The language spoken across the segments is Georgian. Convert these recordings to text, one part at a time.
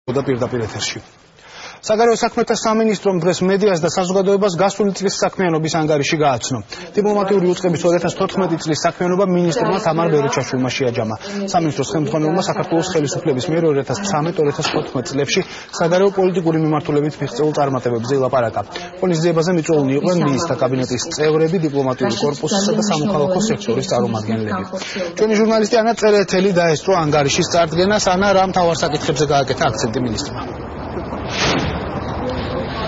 და პირდაპირ ეთერში. საგარეო საქმეთა სამინისტრომ დღეს მედიას და საზოგადოებას გასული წლის საქმიანობის ანგარიში გააცნო. დიპლომატიური უწყების 2014 წლის საქმიანობა მინისტრმა თამარ ბერუჩაშვილმა შეაჯამა. სამინისტროს ხელმძღვანელმა საქართველოს ხელისუფლების მიერ 2013-2014 წლებში საგარეო პოლიტიკური მიმართულებით მიღწეულ წარმატებებზე ილაპარაკა. ღონისძიებაზე მიწვეულნი იყვნენ მინისტრთა კაბინეტის წევრები, დიპლომატიური კორპუსისა და სამოქალაქო სექტორის წარმომადგენლები. ჩვენი ჟურნალისტი ანა წერეთელი დაესწრო ანგარიშის წარდგენას. ანა, რა მთავარ საკითხებზე გააკეთა აქცენტი მინისტრმა?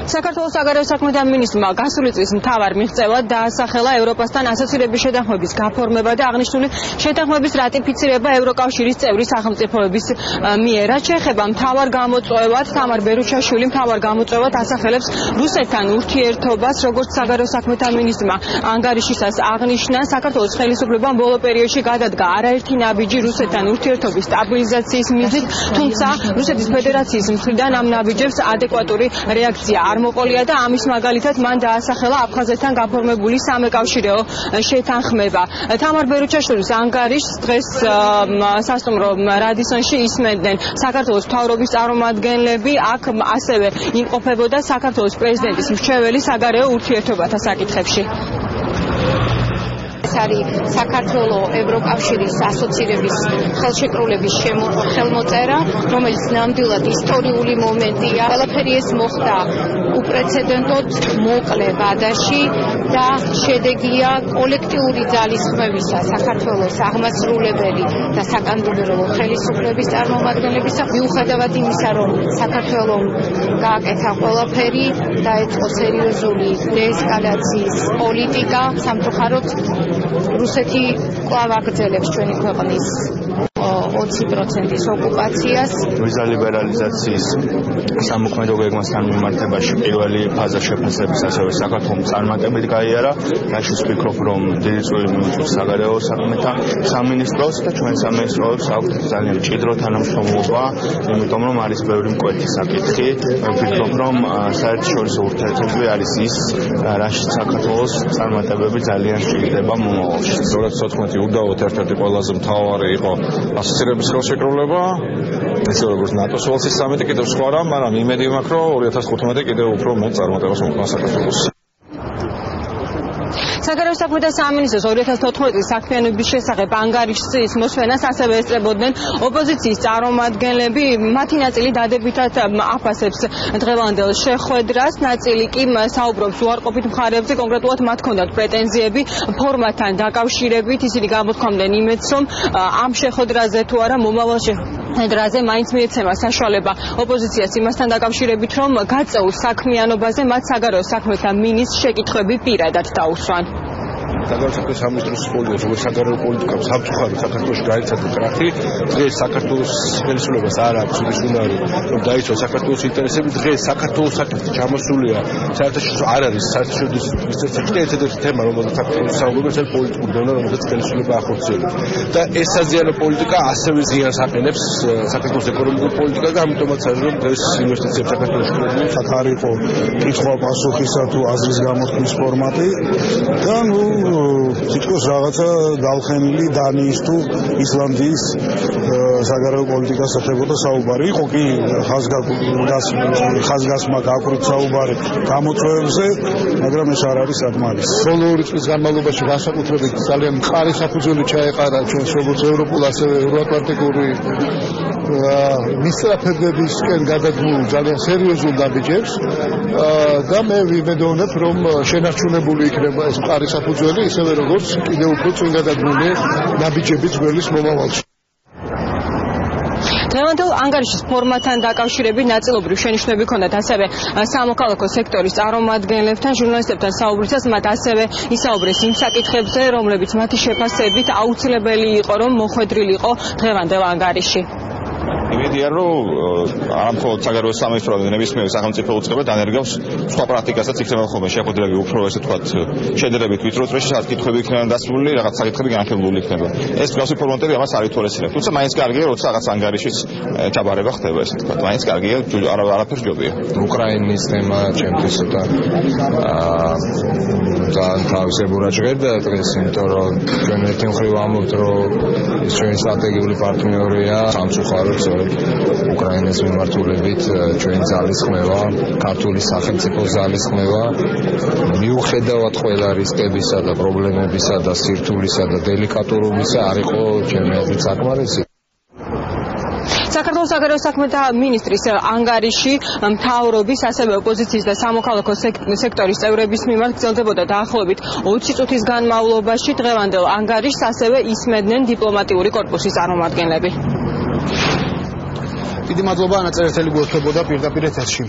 საქართველოს საგარეო საქმეთა მინისტრმა გასული წლის მთავარ მიღწევად დაასახელა ევროპასთან ასოცირების შეთანხმების გაფორმება და აღნიშნული შეთანხმების რატიფიცირება ევროკავშირის წევრი სახელმწიფოების მიერ. რაც შეეხება მთავარ გამოწვევად, თამარ ბერუჩაშვილი მთავარ გამოწვევად ასახელებს რუსეთთან ურთიერთობას, როგორც საგარეო საქმეთა მინისტრმა ანგარიშისას აღნიშნა, საქართველოს ხელისუფლებამ ბოლო პერიოდში გადადგა არაერთი ნაბიჯი რუსეთთან ურთიერთობის სტაბილიზაციის მიზნით, თუმცა რუსეთის ფედერაციის მხრიდან ამ ნაბიჯებს ადეკვატური რეაქცია მოყოლია და ამის მაგალითად მან დაასახელა აფხაზეთთან გაფორმებული სამეკავშირეო შეთანხმება. თამარ ბერუჩაშვილის ანგარიშს დღეს სასტუმრო რადისონში ისმენდნენ საქართველოს მთავრობის წარმომადგენლები. აქ ასევე იმყოფებოდა საქართველოს პრეზიდენტის მრჩეველი საგარეო ურთიერთობათა საკითხებში. არის საქართველოს ევროკავშირის ასოცირების ხელშეკრულების ხელმოწერა, რომელიც ნამდვილად ისტორიული მომენტია. ყველაფერი ეს მოხდა უპრეცედენტოდ მოკლე ვადაში და შედეგია კოლექტიური ძალისხმევისა საქართველოს აღმასრულებელი და საკანონმდებლო ხელისუფლების წარმომადგენლებისა. მიუხედავად იმისა, რომ საქართველოს გააკეთა ყველაფერი, დაეწყო სერიოზული დეესკალაციის პოლიტიკა, სამწუხაროდ რუსეთი კვლავ აგრძელებს ჩვენი ქვეყნის 20%-ის ოკუპაციას. ვიზა ლიბერალიზაციის სამოქმედო გეგმასთან მიმართებაში პირველი ფაზა შეფასების ასევე საქართველოს წარმატებით გაიარა. რაშიც ვფიქრობ, რომ დიდი წვლილი მიუძღვის საგარეო საქმეთა სამინისტროს და ჩვენ სამინისტროებს აქვთ ძალიან მჭიდრო თანამშრომლობა, იმიტომ რომ არის ბევრი მკვეთი საკითხი. ვფიქრობ, რომ საერთაშორისო ურთიერთობები არის ის, რაშიც საქართველოს წარმატებები ძალიან სჭირდება მომავალში. 2014 უდავოდ ერთ-ერთი ყველაზე მთავარი იყო ასოცირების ხელშეკრულება, ისე როგორც ნატოს ვალსის სამიტი, კიდევ სხვა რამ, მაგრამ იმედი მაქვს, რომ 2015 კიდევ უფრო მეტ წარმატებას მოყვა საქართველოს. საგარეო საქმეთა სამინისტროს 2014 წლის საქმიანობის შესახებ ანგარიშის მოსვენას ასევე ესწრებოდნენ ოპოზიციის წარმომადგენლები. მათი ნაწილი დადებითად აფასებს დღევანდელ შეხვედრას, ნაწილი კი საუბრობს უარყოფით მხარეებზე, კონკრეტულად მათ ჰქონდათ პრეტენზიები ფორმატთან დაკავშირებით. ისინი გამოთქვამდნენ იმედს, რომ ამ შეხვედრაზე თუ არა მომავალ შეხვედრაზე მაინც მიეცემა საშუალება ოპოზიციას იმასთან დაკავშირებით, რომ გაწეულ საქმიანობაზე მათ საგარეო საქმეთა მინისტრს შეკითხვები პირადად დაუსვან. საგარეო საქმეთა სამინისტროს პოლიტიკა, როგორც საგარეო პოლიტიკა სამწუხაროდ საქართველოში გაიცადა ტრახი. დღეს საქართველოს ხელისუფლებას არ აქვს უნარი, რომ დაიცვას საქართველოს ინტერესები. დღეს საქართველოს საკითხი ჩამოსულია საერთაშორისო არ არის საერთაშორისო ერთ-ერთი თემა, რომელზეც საქართველოს საუბრობს, ეს პოლიტიკური დონა, რომელზეც ხელისუფლება ახორციელებს. და ეს საზიანო პოლიტიკა ასევე ზიანს აყენებს საქართველოს ეკონომიკურ პოლიტიკას და ამიტომაც არის, რომ დღეს ინვესტიციებს საქართველოში χρειάζεται. აქ იყო კითხვა-პასუხისა თუ აზრის გამოთქმის ფორმატი და თითქოს რაღაცა გავხენილი დანიის თუ ისლანდიის საგარეო პოლიტიკას ეხებოდა საუბარი. იყო კი ხაზგასმა გაკვრით საუბარი გამოწვევებზე, მაგრამ ეს არ არის საკმარისი. ბოლო 2 წლის განმავლობაში განსაკუთრებით ძალიან მყარი საფუძველი ჩაეყარა ჩვენს როგორც ევროპულ, ასევე ევროატლანტიკური მისწრაფებებისკენ გადადგმულ ძალიან სერიოზულ ნაბიჯებს და მე ვიმედოვნებ, რომ შენარჩუნებული იქნება ეს მყარი საფუძველი, ისევე როგორც კიდევ უფრო წინ გადადგმული ნაბიჯების გველის მომავალში. დღევანდელ ანგარიშის ფორმატთან დაკავშირებით ნაწილობრივ შენიშვნები ჰქონდათ ასევე სამოქალაქო სექტორის წარმომადგენლებთან, ჟურნალისტებთან საუბრისას მათ ასევე ისაუბრეს იმ საკითხებზე, რომლებიც მათი შეფასებით აუცილებელი იყო, რომ მოხვედრილიყო დღევანდელ ანგარიში. იმედია, რომ არ მხოლოდ საგარეო სამინისტრო, ნებისმიერი სახელმწიფო უწყება დანერგავს სხვა პრაქტიკასაც იქნება ხოლმე შეხვედრები უფრო ესე ვთქვათ შედარებით ვიწრო წრეში, სადაც კითხვები იქნება დასრულებული, რაღაც საკითხები განხილული იქნება. ეს მსგავსი ფორმატები ამას არ ითვალისწინებს. თუმცა მაინც კარგია, როცა რაღაც ანგარიშის ჩაბარება ხდება, ესე ვთქვათ. მაინც კარგია, არაფერს ჯობია. უკრაინის თემა ჩემთვის ცოტა თავისებურად ჟღერდა დღეს, იმიტომ რომ ჩვენ ერთი მხრივ ამბობთ, რომ ეს ჩვენი სტრატეგიული პარტნიორია, სამწუხაროდ უკრაინის მიმართულებით ჩვენი ძალისხმევა, ქართული სახელმწიფო ძალისხმევა მიუხედავად ყველა რისკებისა და პრობლემებისა და სირთულისა და დელიკატურობისა არ იყო ჩემი აზრით საკმარისი. საქართველოს საგარეო საქმეთა მინისტრის ანგარიში მთავრობის, ასევე ოპოზიციის და სამოქალაქო სექტორის წევრების მიმართ გრძელდებოდა დაახლოებით 20 წუთის განმავლობაში. დღევანდელ ანგარიშს ასევე ისმენდნენ დიპლომატიური კორპუსის წარმომადგენლები. დიდი მადლობა, ანა წერეთელი გვერდებოდა პირდაპირ ეთერში.